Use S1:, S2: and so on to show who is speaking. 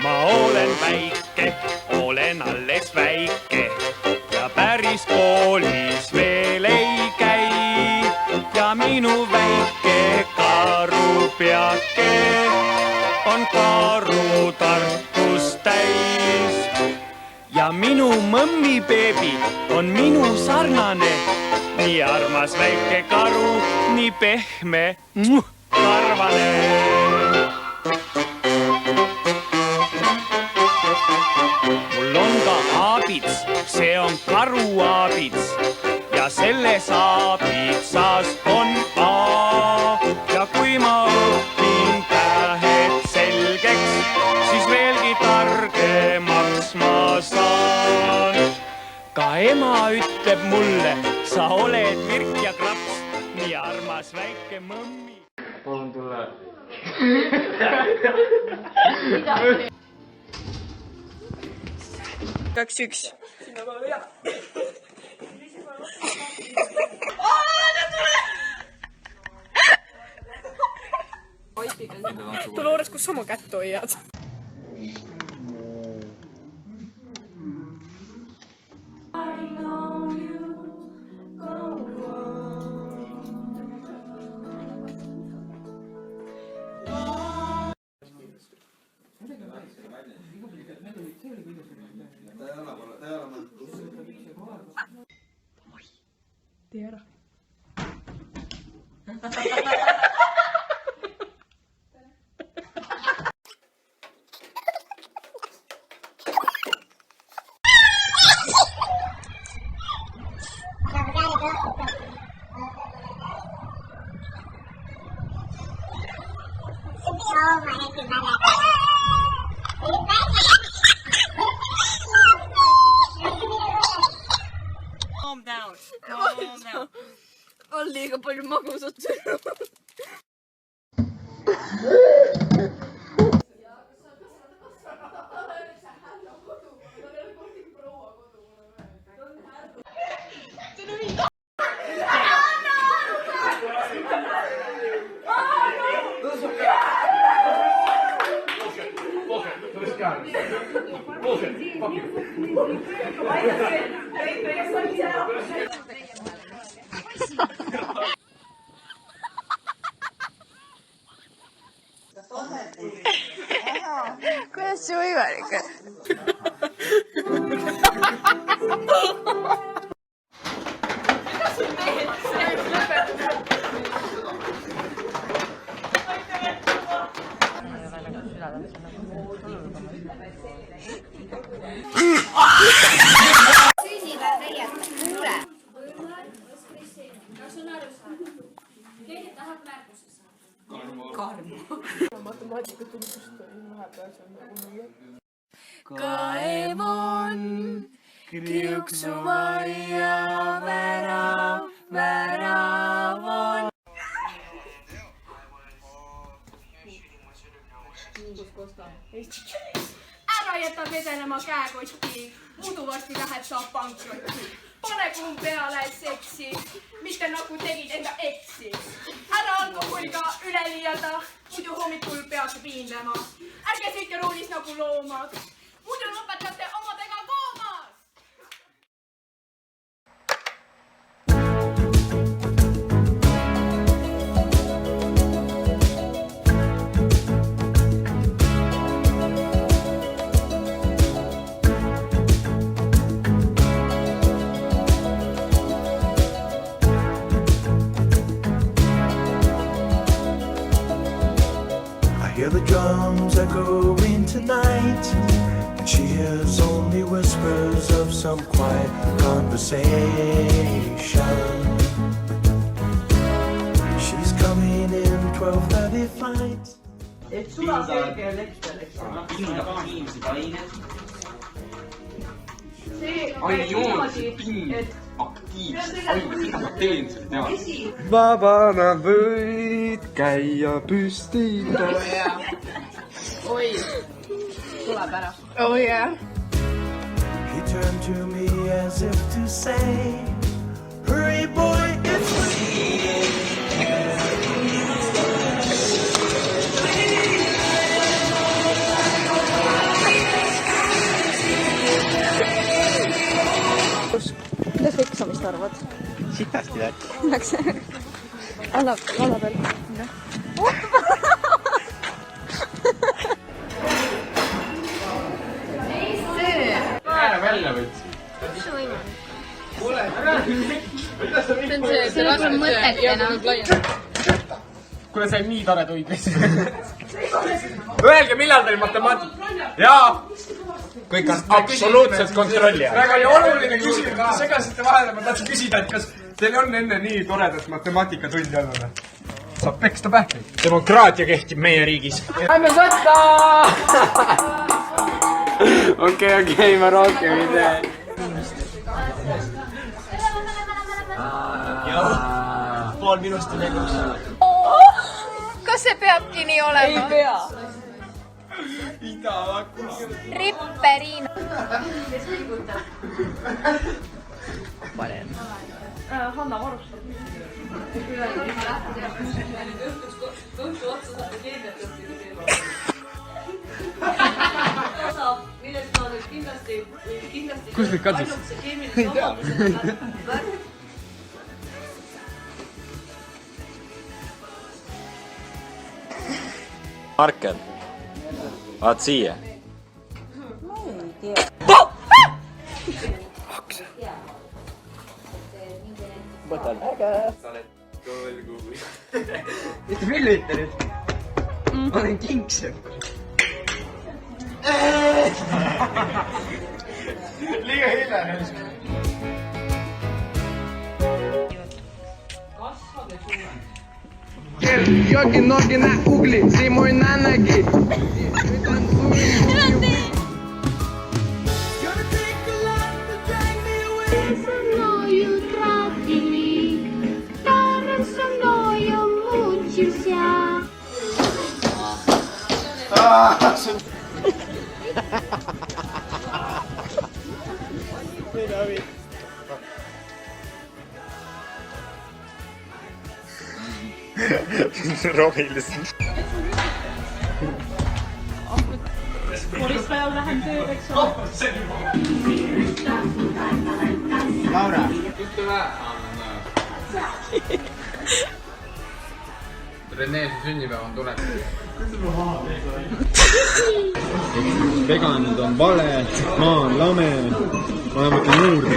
S1: Ma olen väike, olen alles väike ja päris koolis veel ei käi. Ja minu väike karupeake on karutarkust täis. Ja minu mõmmibeebi on minu sarnane, nii armas väike karu, nii pehme, karvane. Mul on ka aabits, see on karuaabits ja selles aabitsas on A. Ja kui ma õpin tähed selgeks, siis veelgi targemaks ma saan. Ka ema ütleb mulle, sa oled virk ja kraps, nii armas väike mõmmi.
S2: Palun tule.
S3: Kaks, üks. Dolores, kus sa oma kätt hoiad? Tee ära.
S4: Calm down. Calm down.
S3: On liiga palju magusat sõnu. Kuidas see võimalik on?
S5: Süsiga tegelikult kuule. Kas on aru saanud? Keegi tahab märkuse saada? Karmo.
S3: Matemaatikatulukust vahepeal see on nagu müüa.
S4: Kaevon kriuksuvia väravon.
S5: Ära jäta vedelema käekotti, muidu varsti lähed saab pankrotti. Pane kuum peale seksi, mitte nagu tegid enda eksi. Ära alkoholiga üle liialda, muidu hommikul pead piinlema. Ärge sõitke roolis nagu loomad, muidu lõpetate omadega koomas.
S6: Hear the drums echoing tonight, and she hears only whispers of some quiet conversation. She's coming in 12:30 flight.
S7: Et sulaselge elekter, eks ole.
S2: Pinda aktiivsed ained.
S7: See
S2: Pind aktiivsed ained, mida ma teen seal teada?
S8: Vabana võid käia püsti.
S3: Oi, tuleb ära. Oh yeah.
S6: He turned to me as if to say, hurry boy, it's me.
S9: Läks. Alla peal.
S2: Ära välja võtsi.
S9: See on mõtetena.
S8: Kuule, see on nii tore tuid. Öelge, millal teil matemaatika? Jaa! Kõik on absoluutselt kontrolli all. Väga oluline küsimus, te segasite vahele, ma tahtsin küsida, et kas teil on enne nii toredat matemaatikatundi olnud? Saab peksta pähkleid. Demokraatia kehtib meie riigis. Lähme sõtta! Okei, ma rohkem ei tee. Pool minust on elus.
S9: Kas see peabki nii olema?
S3: Ei pea.
S9: Ripperiina.
S3: Hanna varustab.
S8: Kus nüüd katsus? Ei tea.
S10: Marker. Vaat siia. Võtan äge. Sa oled kõlgu.
S8: Mitte milli ütle nüüd. Ma olen kingsepp. Liiga hilja. Jokin nogi na ugli, zimoj na nogi. Rohiliselt.
S3: Koristajal lähen tööd, eks ole.
S8: Laura.
S2: Rene, su sünnipäev on tulemas.
S8: Veganid on vale, maa on lame, ma mõtlen juurde.